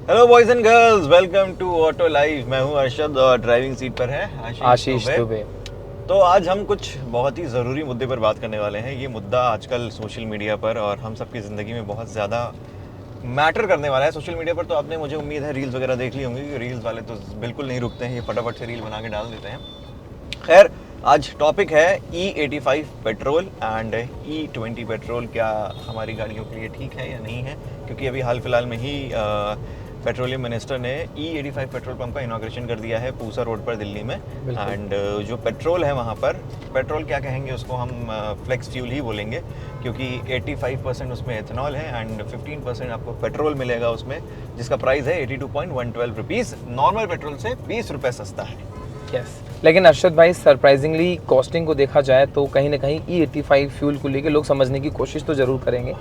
Hello boys and girls, welcome to auto live. मैं हूं अरशद और ड्राइविंग सीट पर है आशीष दुबे। तो आज हम कुछ बहुत ही ज़रूरी मुद्दे पर बात करने वाले हैं। ये मुद्दा आजकल सोशल मीडिया पर और हम सबकी ज़िंदगी में बहुत ज़्यादा मैटर करने वाला है। सोशल मीडिया पर तो आपने, मुझे उम्मीद है, रील्स वगैरह देख ली होंगी कि रील्स वाले तो बिल्कुल नहीं रुकते हैं, ये फटाफट से रील बना के डाल देते हैं। खैर, आज टॉपिक है E85 petrol and E20 petrol. क्या हमारी गाड़ियों के लिए ठीक है या नहीं है? क्योंकि अभी हाल फिलहाल में ही पेट्रोलियम मिनिस्टर ने E85 पेट्रोल पंप का इनॉग्रेशन कर दिया है पूसा रोड पर दिल्ली में। एंड जो पेट्रोल है वहाँ पर, पेट्रोल क्या कहेंगे उसको, हम फ्लेक्स फ्यूल ही बोलेंगे, क्योंकि 85% उसमें एथेनॉल है एंड 15% आपको पेट्रोल मिलेगा उसमें, जिसका प्राइस है 82.112 रुपीज़। नॉर्मल पेट्रोल से 20 रुपये सस्ता है। यस, लेकिन अरशद भाई, सरप्राइजिंगली कॉस्टिंग को देखा जाए तो कहीं ना कहीं E85 फ्यूल को लेके लोग समझने की कोशिश तो ज़रूर करेंगे।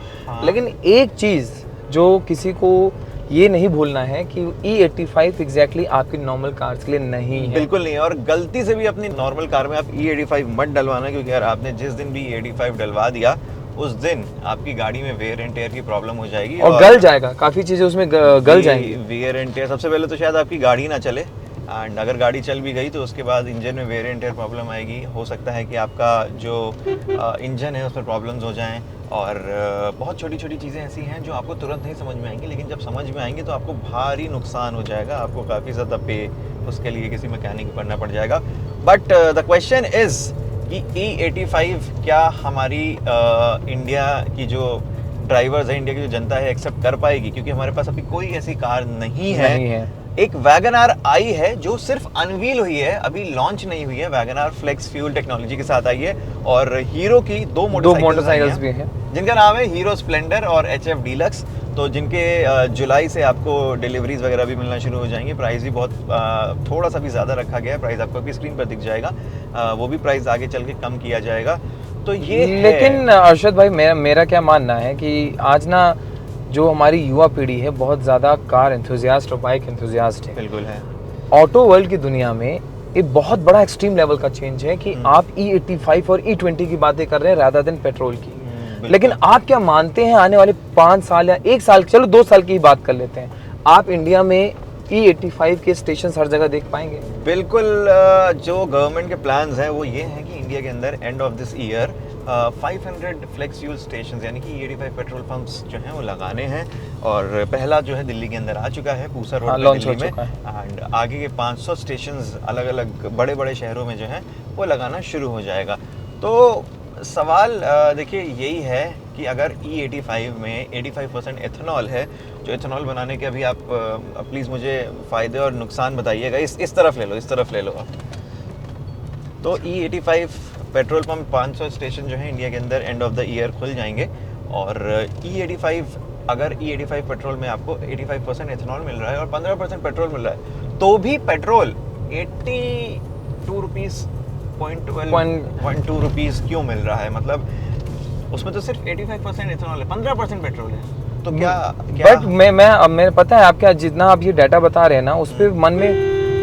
लेकिन एक चीज़ जो किसी को ये नहीं भूलना है कि E85 एग्जैक्टली आपकी नॉर्मल कार्स के लिए नहीं है। बिल्कुल नहीं है, और गलती से भी अपनी नॉर्मल कार में आप E85 मत डलवाना, क्योंकि यार आपने जिस दिन भी E85 डलवा दिया उस दिन आपकी गाड़ी में वेयर एंड टेयर की प्रॉब्लम हो जाएगी और गल जाएगा, काफ़ी चीज़ें उसमें गल जाएंगी। वेयर एंड टेयर, सबसे पहले तो शायद आपकी गाड़ी ना चले, एंड अगर गाड़ी चल भी गई तो उसके बाद इंजन में वेयर एंड टेयर प्रॉब्लम आएगी। हो सकता है कि आपका जो इंजन है उस पर प्रॉब्लम्स हो जाएं, और बहुत छोटी छोटी चीज़ें ऐसी हैं जो आपको तुरंत नहीं समझ में आएंगी, लेकिन जब समझ में आएंगी तो आपको भारी नुकसान हो जाएगा। आपको काफ़ी ज़्यादा पे उसके लिए किसी मैकेनिक को करना पड़ जाएगा। बट द क्वेश्चन इज़ कि E85 क्या हमारी इंडिया की जो ड्राइवर्स है, इंडिया की जो जनता है, एक्सेप्ट कर पाएगी? क्योंकि हमारे पास अभी कोई ऐसी कार नहीं है। एक वैगन आर आई है जो सिर्फ अनवील हुई है, अभी लॉन्च नहीं हुई है। Wagon R flex fuel technology के साथ आई है, और हीरो की दो मोटरसाइकिल्स भी हैं जिनका नाम है हीरो स्प्लेंडर और HF डीलक्स। तो जिनके जुलाई से आपको डिलीवरीज वगैरह भी मिलना शुरू हो जाएंगे। प्राइस भी बहुत थोड़ा सा भी ज़्यादा रखा गया है। प्राइस आपको अभी स्क्रीन पर दिख जाएगा, वो भी प्राइस आगे चल के कम किया जाएगा। तो ये लेकिन अरशद भाई, मेरा क्या मानना है कि आज ना जो हमारी युवा पीढ़ी है बहुत ज़्यादा कार एंथुजियास्ट और बाइक एंथुजियास्ट है। बिल्कुल है। ऑटो वर्ल्ड की दुनिया में एक बहुत बड़ा एक्सट्रीम लेवल का चेंज है कि आप E85 और E20 की बातें कर रहे हैं रादर देन पेट्रोल की। लेकिन आप क्या मानते हैं आने वाले 5 साल या 1 साल, चलो 2 साल की ही बात कर लेते हैं, आप इंडिया में E85 के स्टेशन हर जगह देख पाएंगे? बिल्कुल। जो गवर्नमेंट के प्लान्स हैं वो ये हैं कि इंडिया के अंदर end of this year 500 flex fuel station यानी कि E85 पेट्रोल पंप्स जो हैं वो लगाने हैं। और पहला जो है दिल्ली के अंदर आ चुका है, पूसा रोड पे दिल्ली में, एंड आगे के 500 स्टेशन अलग अलग बड़े बड़े शहरों में जो है वो लगाना शुरू हो जाएगा। तो सवाल देखिए यही है कि अगर E85 में 85% एथेनॉल है, जो एथेनॉल बनाने के अभी आप प्लीज़ मुझे फ़ायदे और नुकसान बताइएगा। इस तरफ ले लो, इस तरफ ले लो आप। तो E85 पेट्रोल पंप 500 स्टेशन जो है इंडिया के अंदर एंड ऑफ द ईयर खुल जाएंगे। और E85, अगर E85 पेट्रोल में आपको 85% एथेनॉल मिल रहा है और 15% पेट्रोल मिल रहा है, तो भी पेट्रोल 82 रुपीज़ 0.12 रुपीज़ क्यों मिल रहा है? मतलब उसमें तो सिर्फ 85% एथेनॉल है, 15% पेट्रोल है। तो क्या बट मैं पता है आपका, जितना आप ये डाटा बता रहे हैं ना, उस पर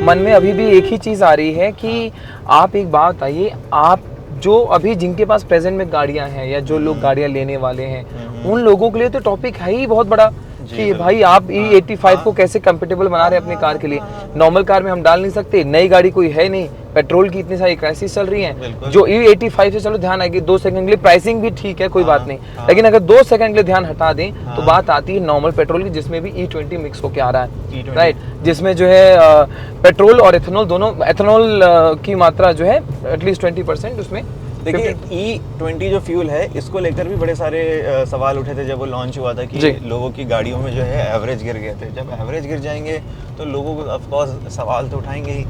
मन में अभी भी एक ही चीज़ आ रही है कि आप एक बात बताइए, आप जो अभी जिनके पास प्रेजेंट में गाड़ियां हैं या जो लोग गाड़ियां लेने वाले हैं, उन लोगों के लिए तो टॉपिक है ही बहुत बड़ा कि भाई आप E85 को कैसे कंफर्टेबल बना रहे हैं अपनी कार के लिए। नॉर्मल कार में हम डाल नहीं सकते, नई गाड़ी कोई है नहीं, पेट्रोल की इतनी सारी क्राइसिस चल रही हैं। जो E85 से चलो ध्यान आएगी 2 सेकंड के लिए, प्राइसिंग भी ठीक है, कोई बात नहीं, लेकिन अगर 2 सेकंड के लिए ध्यान हटा दें तो बात आती है नॉर्मल पेट्रोल की, जिसमें भी E20 मिक्स होकर आ रहा है, राइट, जिसमें जो है पेट्रोल और एथेनॉल दोनों, एथेनॉल की मात्रा जो है एटलीस्ट 20% उसमें। देखिए E20 जो फ्यूल है, इसको लेकर भी बड़े सारे सवाल उठे थे जब वो लॉन्च हुआ था कि लोगों की गाड़ियों में जो है एवरेज गिर गए थे। जब एवरेज गिर जाएंगे तो लोगों को ऑफ कोर्स सवाल तो उठाएंगे ही।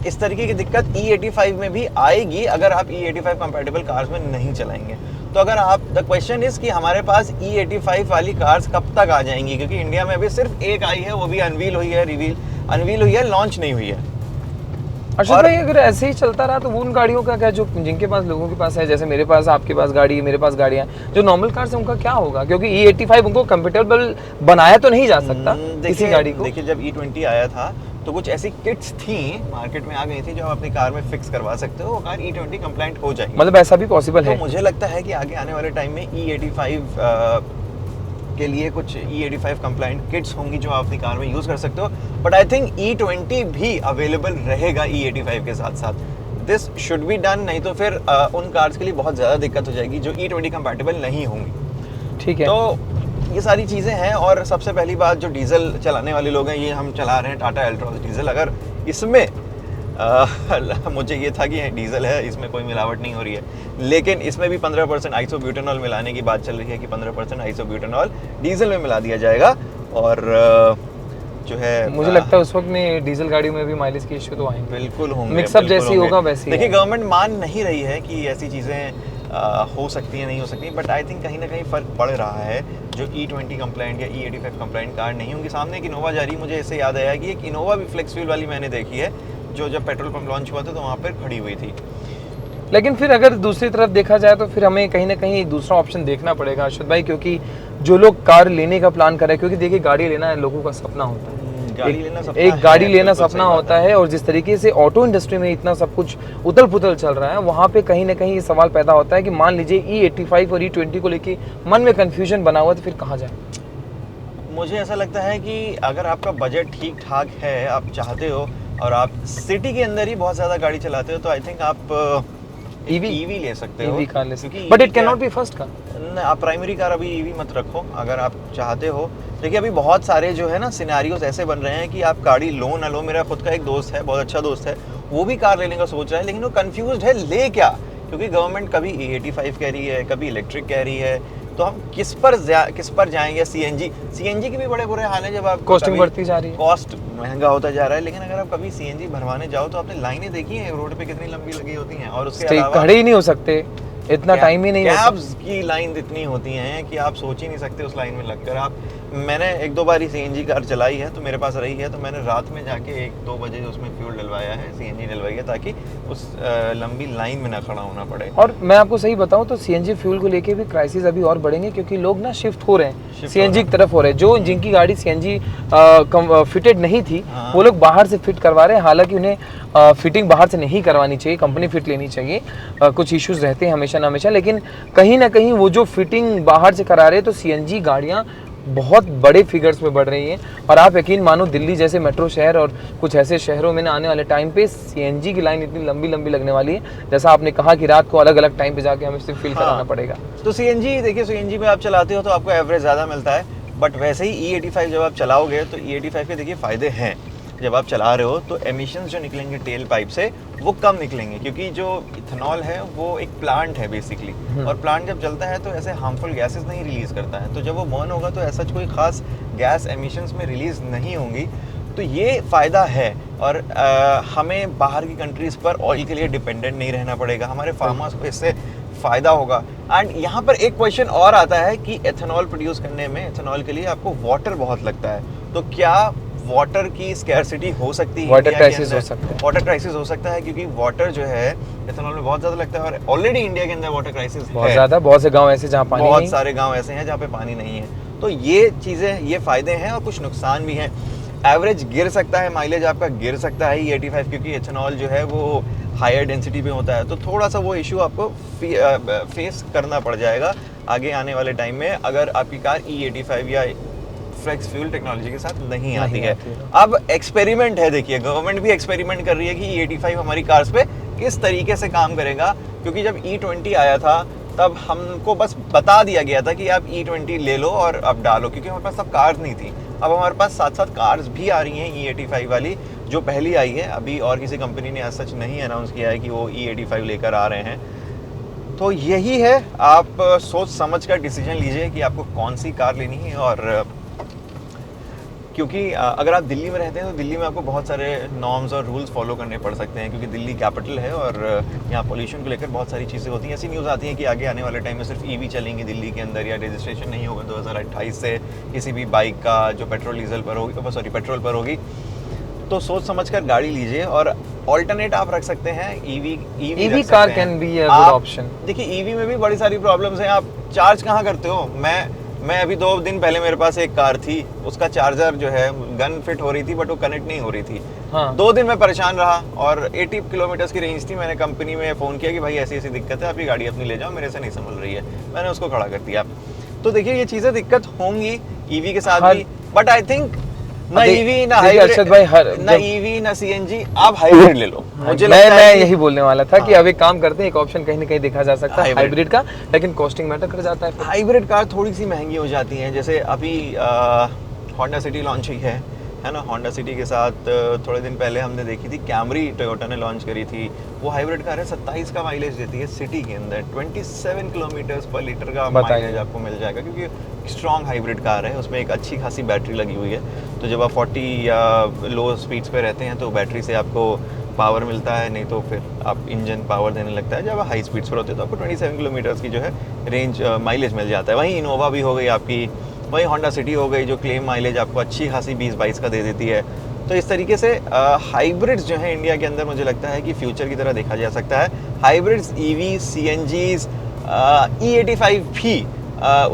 इस तरीके की दिक्कत E85 में भी आएगी अगर आप E85 कंपैटिबल कार्स में नहीं चलाएंगे। तो अगर आप, द क्वेश्चन इज कि हमारे पास E85 वाली कार्स कब तक आ जाएंगी? क्योंकि इंडिया में अभी सिर्फ एक आई है, वो भी अनवील हुई है, लॉन्च नहीं हुई है। अच्छा भाई, अगर ऐसे ही चलता रहा तो उन गाड़ियों का क्या, जो जिनके पास, लोगों के पास है, जैसे मेरे पास, आपके पास गाड़ी है, मेरे पास गाड़ियां, जो नॉर्मल कार है उनका क्या होगा? क्योंकि E85 उनको कंफर्टेबल बनाया तो नहीं जा सकता किसी गाड़ी को। देखिए, जब E20 आया था तो कुछ ऐसी किट्स थी मार्केट में आ गई थी जो आप अपनी कार में फिक्स करवा सकते हो, वो कार E20 कंप्लाइंट हो जाएगी। मतलब ऐसा भी पॉसिबल है? मुझे लगता है कि आगे आने वाले टाइम में E85 के लिए कुछ E85 कंप्लाइंट किट्स होंगी जो आप अपनी कार में यूज़ कर सकते हो, बट आई थिंक E20 भी अवेलेबल रहेगा E85 के साथ साथ। दिस शुड बी डन, नहीं तो फिर उन कार्स के लिए बहुत ज़्यादा दिक्कत हो जाएगी जो E20 कंपैटिबल नहीं होंगी। ठीक है। तो ये सारी चीज़ें हैं। और सबसे पहली बात, जो डीजल चलाने वाले लोग हैं, ये हम चला रहे हैं टाटा एल्ट्रॉस डीजल, अगर इसमें मुझे ये था कि डीजल है, इसमें कोई मिलावट नहीं हो रही है, लेकिन इसमें भी 15% आइसोब्यूटेनॉल मिलाने की बात चल रही है कि 15% आइसोब्यूटेनॉल डीजल में मिला दिया जाएगा। और जो है मुझे लगता है उस वक्त में डीजल गाड़ियों में भी माइलेज के इश्यू तो आएंगे, बिल्कुल होंगे, मिक्सअप जैसी होगा वैसी। देखिए गवर्नमेंट मान नहीं रही है कि ऐसी चीज़ें हो सकती है, नहीं हो सकती, बट आई थिंक कहीं ना कहीं फ़र्क पड़ रहा है। जो E20 कंप्लाइंट या E85 कंप्लाइंट कार नहीं होंगी, सामने एक इनोवा जा रही, मुझे इससे याद आया कि एक इनोवा भी फ्लेक्स फ्यूल वाली मैंने देखी है, जो जब पेट्रोल पंप लॉन्च हुआ था तो वहाँ पर खड़ी हुई थी। लेकिन फिर अगर दूसरी तरफ देखा जाए तो फिर हमें कहीं ना कहीं एक दूसरा ऑप्शन देखना पड़ेगा अरशद भाई, क्योंकि जो लोग कार लेने का प्लान कर रहे हैं, क्योंकि देखिए गाड़ी लेना है लोगों का सपना होता है, एक गाड़ी लेना सपना होता है, और जिस तरीके से ऑटो इंडस्ट्री में इतना सब कुछ उथल पुथल चल रहा है, वहाँ पे कहीं ना कहीं ये सवाल पैदा होता है कि मान लीजिए E85 और E20 को लेके मन में कंफ्यूजन बना हुआ, तो फिर कहाँ जाए? मुझे ऐसा लगता है कि अगर आपका बजट ठीक ठाक है, आप चाहते हो और आप सिटी के अंदर ही बहुत ज़्यादा गाड़ी चलाते हो, तो आई थिंक आप ईवी ले सकते हो, कार ले सकते, क्योंकि but it can not be first car. आप प्राइमरी कार अभी ईवी मत रखो अगर आप चाहते हो। देखिए अभी बहुत सारे जो है ना सिनेरियोज ऐसे बन रहे हैं कि आप गाड़ी लो ना लो। मेरा खुद का एक दोस्त है, बहुत अच्छा दोस्त है, वो भी कार लेने का सोच रहा है, लेकिन वो कंफ्यूज्ड है ले क्या, क्योंकि गवर्नमेंट कभी E85 कह रही है, कभी इलेक्ट्रिक कह रही है, तो हम किस पर जाएंगे? सीएनजी की भी बड़े बुरे हाल है, जब आप कॉस्टिंग बढ़ती जा रही है, कॉस्ट महंगा होता जा रहा है। लेकिन अगर आप कभी सीएनजी भरवाने जाओ तो आपने लाइनें देखी हैं रोड पे कितनी लंबी लगी होती हैं, और उसके अलावा खड़े ही नहीं हो सकते, इतना टाइम ही नहीं होता। कैब्स की लाइन इतनी होती हैं कि आप सोच ही नहीं सकते उस लाइन में लगकर। मैंने एक दो बार ही सीएनजी कार चलाई है, तो मेरे पास रही है, तो मैंने रात में जाके 1-2 बजे उसमें फ्यूल डलवाया है, सीएनजी डलवाई है, ताकि उस लंबी लाइन में ना खड़ा होना पड़े। और मैं आपको सही बताऊं तो सीएनजी फ्यूल को लेके भी क्राइसिस अभी और बढ़ेंगे, क्योंकि लोग ना शिफ्ट हो रहे हैं सीएनजी की तरफ हो रहे हैं। जो जिनकी गाड़ी सीएनजी फिटेड नहीं थी, वो लोग बाहर से फिट करवा रहे हैं। हालांकि उन्हें फिटिंग बाहर से नहीं करवानी चाहिए, कंपनी फिट लेनी चाहिए। कुछ इश्यूज रहते हैं हमेशा ना हमेशा, लेकिन कहीं ना कहीं वो जो फिटिंग बाहर से करा रहे हैं, तो सीएनजी गाड़ियां बहुत बड़े फिगर्स में बढ़ रही हैं। और आप यकीन मानो, दिल्ली जैसे मेट्रो शहर और कुछ ऐसे शहरों में ना आने वाले टाइम पे सीएनजी की लाइन इतनी लंबी लंबी लगने वाली है, जैसा आपने कहा कि रात को अलग अलग टाइम पे जाके हमें सिर्फ फिल कराना पड़ेगा। तो सीएनजी देखिए, सीएनजी में आप चलाते हो तो आपको एवरेज ज़्यादा मिलता है, बट वैसे ही E85 जब आप चलाओगे तो E85 के देखिए फ़ायदे हैं। जब आप चला रहे हो तो एमिशंस जो निकलेंगे टेल पाइप से वो कम निकलेंगे, क्योंकि जो इथेनॉल है वो एक प्लांट है बेसिकली, और प्लांट जब जलता है तो ऐसे हार्मफुल गैसेस नहीं रिलीज करता है, तो जब वो बर्न होगा तो ऐसा कोई खास गैस एमिशंस में रिलीज नहीं होंगी। तो ये फ़ायदा है, और हमें बाहर की कंट्रीज़ पर ऑयल के लिए डिपेंडेंट नहीं रहना पड़ेगा, हमारे फार्मर्स को इससे फ़ायदा होगा। एंड यहाँ पर एक क्वेश्चन और आता है कि एथेनॉल प्रोड्यूस करने में, एथेनॉल के लिए आपको वाटर बहुत लगता है, तो क्या वाटर की स्कैरसिटी हो सकती है? वाटर क्राइसिस हो सकता है। वाटर क्राइसिस हो सकता है, क्योंकि वाटर जो है एथेनॉल में बहुत ज़्यादा लगता है, और ऑलरेडी इंडिया के अंदर वाटर क्राइसिस बहुत ज़्यादा, बहुत से गाँव ऐसे जहाँ पानी नहीं, बहुत सारे गाँव ऐसे हैं जहाँ पे पानी नहीं है। तो ये चीज़ें, ये फ़ायदे हैं और कुछ नुकसान भी हैं। एवरेज गिर सकता है, माइलेज आपका गिर सकता है E85, क्योंकि एथेनॉल जो है वो हायर डेंसिटी पे होता है, तो थोड़ा सा वो इशू आपको फेस करना पड़ जाएगा आगे आने वाले टाइम में, अगर आपकी कार E85 या फ्लेक्स फ्यूल टेक्नोलॉजी के साथ नहीं आती है। अब एक्सपेरिमेंट है, देखिए गवर्नमेंट भी एक्सपेरिमेंट कर रही है कि E85 हमारी कार्स पे किस तरीके से काम करेगा, क्योंकि जब E20 आया था तब हमको बस बता दिया गया था कि आप E20 ले लो और अब डालो, क्योंकि हमारे पास तब कार्स नहीं थी। अब हमारे पास साथ साथ कार्स भी आ रही हैं E85 वाली, जो पहली आई है, अभी और किसी कंपनी ने आज सच नहीं अनाउंस किया है कि वो E85 लेकर आ रहे हैं। तो यही है, आप सोच समझ कर डिसीजन लीजिए कि आपको कौन सी कार लेनी है। और क्योंकि अगर आप दिल्ली में रहते हैं तो दिल्ली में आपको बहुत सारे नॉर्म्स और रूल्स फॉलो करने पड़ सकते हैं, क्योंकि दिल्ली कैपिटल है और यहाँ पोल्यूशन को लेकर बहुत सारी चीज़ें होती हैं। ऐसी न्यूज़ आती है कि आगे आने वाले टाइम में सिर्फ ईवी चलेंगी दिल्ली के अंदर, या रजिस्ट्रेशन नहीं होगा 2028 से किसी भी बाइक का जो पेट्रोल डीजल पर होगी, पेट्रोल पर होगी। तो सोच समझ कर गाड़ी लीजिए, और ऑल्टरनेट आप रख सकते हैं EV car can be a good option. देखिए ईवी में भी बड़ी सारी प्रॉब्लम्स हैं, आप चार्ज कहाँ करते हो? मैं अभी 2 दिन पहले मेरे पास एक कार थी, उसका चार्जर जो है गन फिट हो रही थी बट वो कनेक्ट नहीं हो रही थी। हाँ। 2 दिन मैं परेशान रहा, और 80 किलोमीटर की रेंज थी। मैंने कंपनी में फ़ोन किया कि भाई ऐसी ऐसी दिक्कत है, आपकी गाड़ी अपनी ले जाओ, मेरे से नहीं संभल रही है। मैंने उसको खड़ा कर दिया। तो देखिए ये चीजें दिक्कत होंगी ईवी के साथ हर- भी, बट आई थिंक ना देख- ईवी ना देखिए अरशद भाई, हाइब्रिड, ना जब- ईवी ना सीएनजी, आप हाइब्रिड ले लो। मुझे मैं लगता है कि यही बोलने वाला था कि हाँ। अब एक काम करते हैं, एक ऑप्शन कहीं ना कहीं देखा जा सकता है हाइब्रिड। हाइब्रिड का, लेकिन कॉस्टिंग मैटर कर जाता है फिर। हाइब्रिड कार थोड़ी सी महंगी हो जाती हैं। जैसे अभी होंडा सिटी लॉन्च हुई है ना। होंडा सिटी के साथ थोड़े दिन पहले हमने देखी थी कैमरी, टोयोटा ने लॉन्च करी थी। वो हाइब्रिड कार है, 27 का माइलेज देती है सिटी के अंदर, 27 किलोमीटर पर लीटर का बताइए। माइलेज आपको मिल जाएगा, क्योंकि स्ट्रॉन्ग हाइब्रिड कार है, उसमें एक अच्छी खासी बैटरी लगी हुई है। तो जब आप 40 या लो स्पीड्स पे रहते हैं तो बैटरी से आपको पावर मिलता है, नहीं तो फिर आप इंजन पावर देने लगता है। जब आप हाई स्पीड्स पर होते हैं तो आपको 27 किलोमीटर्स की जो है रेंज माइलेज मिल जाता है। वहीं इनोवा भी हो गई आपकी, वहीं होंडा सिटी हो गई जो क्लेम माइलेज आपको अच्छी खासी 20-22 का दे देती है। तो इस तरीके से हाइब्रिड्स जो हैं इंडिया के अंदर मुझे लगता है कि फ्यूचर की तरह देखा जा सकता है। हाइब्रिड्स, ईवी, सीएनजीज, E85 भी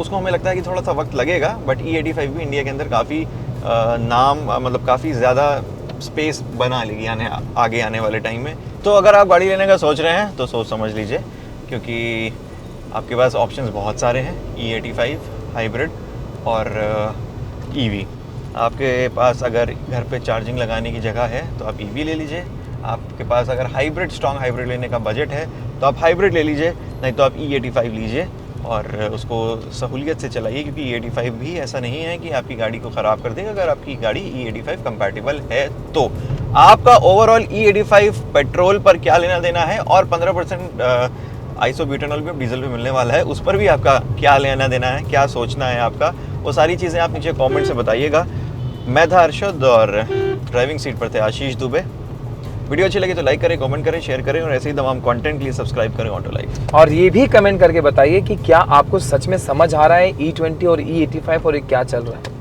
उसको हमें लगता है कि थोड़ा सा वक्त लगेगा, बट E85 भी इंडिया के अंदर काफ़ी मतलब काफ़ी ज़्यादा स्पेस बना लेगी आगे आने वाले टाइम में। तो अगर आप गाड़ी लेने का सोच रहे हैं तो सोच समझ लीजिए, क्योंकि आपके पास ऑप्शंस बहुत सारे हैं। E85 हाइब्रिड और ईवी। आपके पास अगर घर पे चार्जिंग लगाने की जगह है तो आप ईवी ले लीजिए। आपके पास अगर हाइब्रिड, स्ट्रॉन्ग हाइब्रिड लेने का बजट है तो आप हाइब्रिड ले लीजिए, नहीं तो आप E85 लीजिए और उसको सहूलियत से चलाइए, क्योंकि E85 भी ऐसा नहीं है कि आपकी गाड़ी को ख़राब कर देगा अगर आपकी गाड़ी E85 कंपैटिबल है तो। आपका ओवरऑल E85 पेट्रोल पर क्या लेना देना है, और 15% आइसोब्यूटेनॉल भी डीजल पे मिलने वाला है, उस पर भी आपका क्या लेना देना है, क्या सोचना है आपका, वो सारी चीज़ें आप नीचे कमेंट से बताइएगा। मैं था अरशद और ड्राइविंग सीट पर थे आशीष दुबे। वीडियो अच्छी लगी तो लाइक करें, कमेंट करें, शेयर करें, और ऐसे ही तमाम कंटेंट के लिए सब्सक्राइब करें ऑटो लाइफ। और ये भी कमेंट करके बताइए कि क्या आपको सच में समझ आ रहा है E20 और E85 और ये क्या चल रहा है।